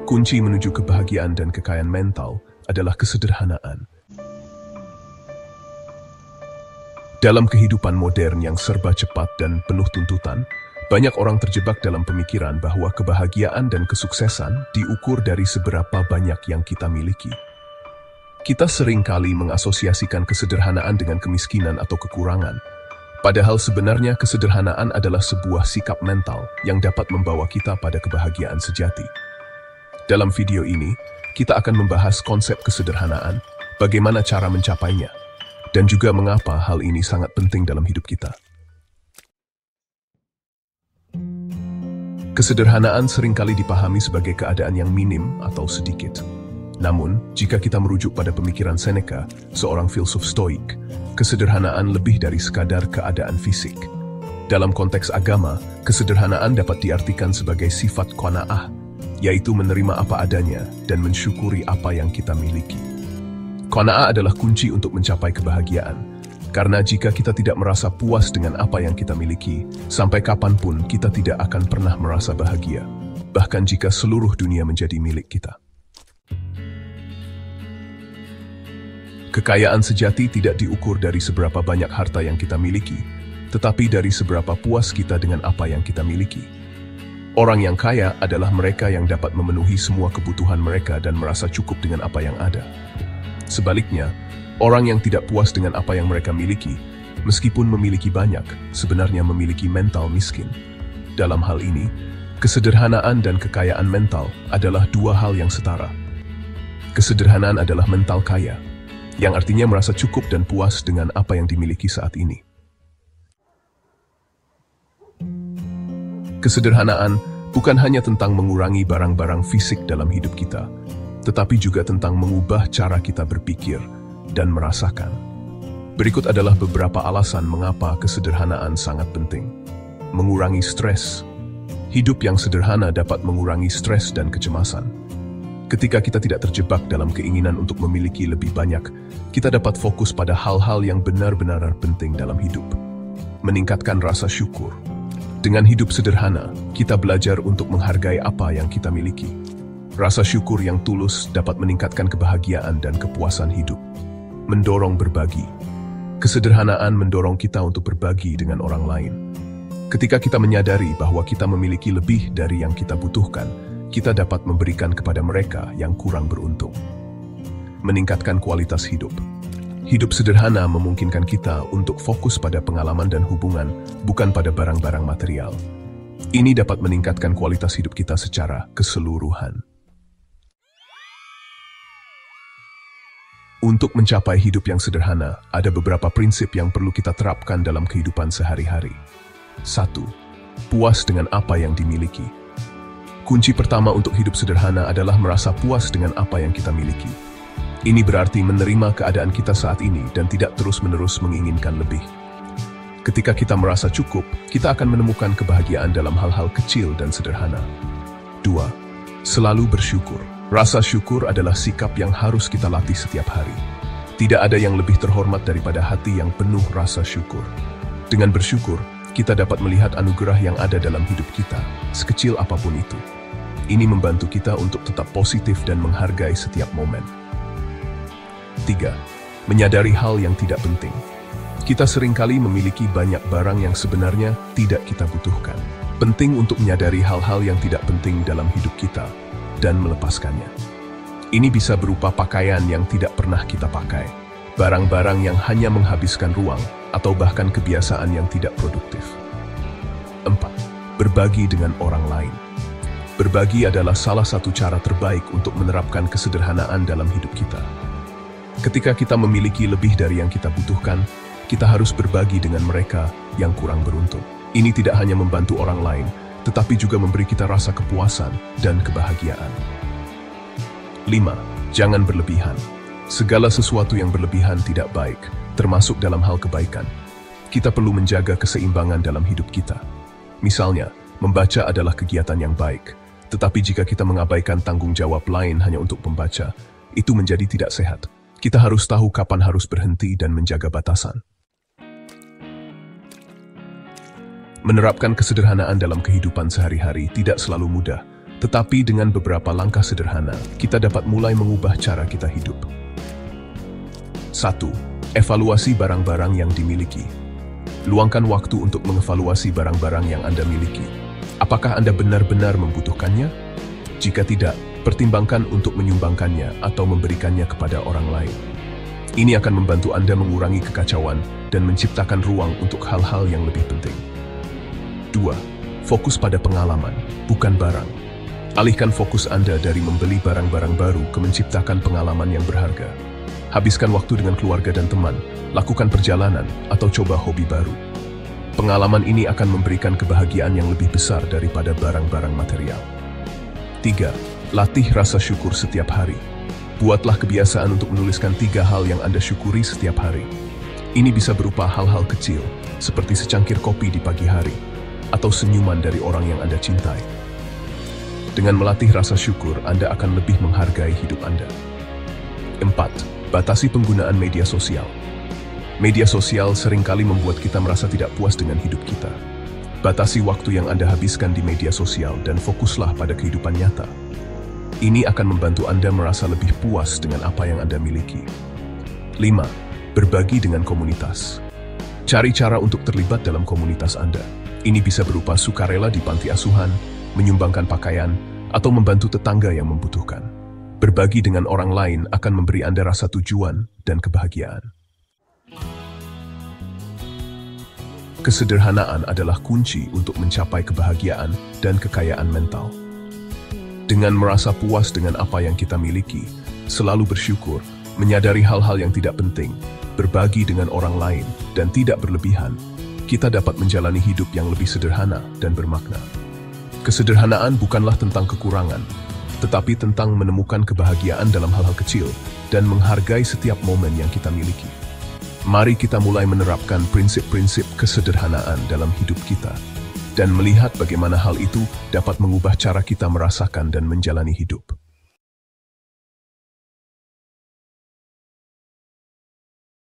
Kunci menuju kebahagiaan dan kekayaan mental adalah kesederhanaan. Dalam kehidupan modern yang serba cepat dan penuh tuntutan, banyak orang terjebak dalam pemikiran bahwa kebahagiaan dan kesuksesan diukur dari seberapa banyak yang kita miliki. Kita seringkali mengasosiasikan kesederhanaan dengan kemiskinan atau kekurangan, padahal sebenarnya kesederhanaan adalah sebuah sikap mental yang dapat membawa kita pada kebahagiaan sejati. Dalam video ini, kita akan membahas konsep kesederhanaan, bagaimana cara mencapainya, dan juga mengapa hal ini sangat penting dalam hidup kita. Kesederhanaan seringkali dipahami sebagai keadaan yang minim atau sedikit. Namun, jika kita merujuk pada pemikiran Seneca, seorang filsuf Stoik, kesederhanaan lebih dari sekadar keadaan fisik. Dalam konteks agama, kesederhanaan dapat diartikan sebagai sifat qanaah, yaitu menerima apa adanya dan mensyukuri apa yang kita miliki. Qanaah adalah kunci untuk mencapai kebahagiaan, karena jika kita tidak merasa puas dengan apa yang kita miliki, sampai kapanpun kita tidak akan pernah merasa bahagia, bahkan jika seluruh dunia menjadi milik kita. Kekayaan sejati tidak diukur dari seberapa banyak harta yang kita miliki, tetapi dari seberapa puas kita dengan apa yang kita miliki. Orang yang kaya adalah mereka yang dapat memenuhi semua kebutuhan mereka dan merasa cukup dengan apa yang ada. Sebaliknya, orang yang tidak puas dengan apa yang mereka miliki, meskipun memiliki banyak, sebenarnya memiliki mental miskin. Dalam hal ini, kesederhanaan dan kekayaan mental adalah dua hal yang setara. Kesederhanaan adalah mental kaya, yang artinya merasa cukup dan puas dengan apa yang dimiliki saat ini. Kesederhanaan bukan hanya tentang mengurangi barang-barang fisik dalam hidup kita, tetapi juga tentang mengubah cara kita berpikir dan merasakan. Berikut adalah beberapa alasan mengapa kesederhanaan sangat penting. Mengurangi stres. Hidup yang sederhana dapat mengurangi stres dan kecemasan. Ketika kita tidak terjebak dalam keinginan untuk memiliki lebih banyak, kita dapat fokus pada hal-hal yang benar-benar penting dalam hidup. Meningkatkan rasa syukur. Dengan hidup sederhana, kita belajar untuk menghargai apa yang kita miliki. Rasa syukur yang tulus dapat meningkatkan kebahagiaan dan kepuasan hidup. Mendorong berbagi. Kesederhanaan mendorong kita untuk berbagi dengan orang lain. Ketika kita menyadari bahwa kita memiliki lebih dari yang kita butuhkan, kita dapat memberikan kepada mereka yang kurang beruntung. Meningkatkan kualitas hidup. Hidup sederhana memungkinkan kita untuk fokus pada pengalaman dan hubungan, bukan pada barang-barang material. Ini dapat meningkatkan kualitas hidup kita secara keseluruhan. Untuk mencapai hidup yang sederhana, ada beberapa prinsip yang perlu kita terapkan dalam kehidupan sehari-hari. 1. Puas dengan apa yang dimiliki. Kunci pertama untuk hidup sederhana adalah merasa puas dengan apa yang kita miliki. Ini berarti menerima keadaan kita saat ini dan tidak terus-menerus menginginkan lebih. Ketika kita merasa cukup, kita akan menemukan kebahagiaan dalam hal-hal kecil dan sederhana. 2. Selalu bersyukur. Rasa syukur adalah sikap yang harus kita latih setiap hari. Tidak ada yang lebih terhormat daripada hati yang penuh rasa syukur. Dengan bersyukur, kita dapat melihat anugerah yang ada dalam hidup kita, sekecil apapun itu. Ini membantu kita untuk tetap positif dan menghargai setiap momen. 3. Menyadari hal yang tidak penting. Kita seringkali memiliki banyak barang yang sebenarnya tidak kita butuhkan. Penting untuk menyadari hal-hal yang tidak penting dalam hidup kita dan melepaskannya. Ini bisa berupa pakaian yang tidak pernah kita pakai, barang-barang yang hanya menghabiskan ruang, atau bahkan kebiasaan yang tidak produktif. 4. Berbagi dengan orang lain. Berbagi adalah salah satu cara terbaik untuk menerapkan kesederhanaan dalam hidup kita. Ketika kita memiliki lebih dari yang kita butuhkan, kita harus berbagi dengan mereka yang kurang beruntung. Ini tidak hanya membantu orang lain, tetapi juga memberi kita rasa kepuasan dan kebahagiaan. 5. Jangan berlebihan. Segala sesuatu yang berlebihan tidak baik, termasuk dalam hal kebaikan. Kita perlu menjaga keseimbangan dalam hidup kita. Misalnya, membaca adalah kegiatan yang baik, tetapi jika kita mengabaikan tanggung jawab lain hanya untuk membaca, itu menjadi tidak sehat. Kita harus tahu kapan harus berhenti dan menjaga batasan. Menerapkan kesederhanaan dalam kehidupan sehari-hari tidak selalu mudah, Tetapi dengan beberapa langkah sederhana, kita dapat mulai mengubah cara kita hidup. 1. Evaluasi barang-barang yang dimiliki. Luangkan waktu untuk mengevaluasi barang-barang yang Anda miliki. Apakah Anda benar-benar membutuhkannya? Jika tidak, pertimbangkan untuk menyumbangkannya atau memberikannya kepada orang lain. Ini akan membantu Anda mengurangi kekacauan dan menciptakan ruang untuk hal-hal yang lebih penting. 2. Fokus pada pengalaman, bukan barang. Alihkan fokus Anda dari membeli barang-barang baru ke menciptakan pengalaman yang berharga. Habiskan waktu dengan keluarga dan teman, lakukan perjalanan, atau coba hobi baru. Pengalaman ini akan memberikan kebahagiaan yang lebih besar daripada barang-barang material. 3. Latih rasa syukur setiap hari. Buatlah kebiasaan untuk menuliskan 3 hal yang Anda syukuri setiap hari. Ini bisa berupa hal-hal kecil, seperti secangkir kopi di pagi hari, atau senyuman dari orang yang Anda cintai. Dengan melatih rasa syukur, Anda akan lebih menghargai hidup Anda. 4. Batasi penggunaan media sosial. Media sosial seringkali membuat kita merasa tidak puas dengan hidup kita. Batasi waktu yang Anda habiskan di media sosial dan fokuslah pada kehidupan nyata. Ini akan membantu Anda merasa lebih puas dengan apa yang Anda miliki. 5. Berbagi dengan komunitas. Cari cara untuk terlibat dalam komunitas Anda. Ini bisa berupa sukarela di panti asuhan, menyumbangkan pakaian, atau membantu tetangga yang membutuhkan. Berbagi dengan orang lain akan memberi Anda rasa tujuan dan kebahagiaan. Kesederhanaan adalah kunci untuk mencapai kebahagiaan dan kekayaan mental. Dengan merasa puas dengan apa yang kita miliki, selalu bersyukur, menyadari hal-hal yang tidak penting, berbagi dengan orang lain, dan tidak berlebihan, kita dapat menjalani hidup yang lebih sederhana dan bermakna. Kesederhanaan bukanlah tentang kekurangan, tetapi tentang menemukan kebahagiaan dalam hal-hal kecil dan menghargai setiap momen yang kita miliki. Mari kita mulai menerapkan prinsip-prinsip kesederhanaan dalam hidup kita dan melihat bagaimana hal itu dapat mengubah cara kita merasakan dan menjalani hidup.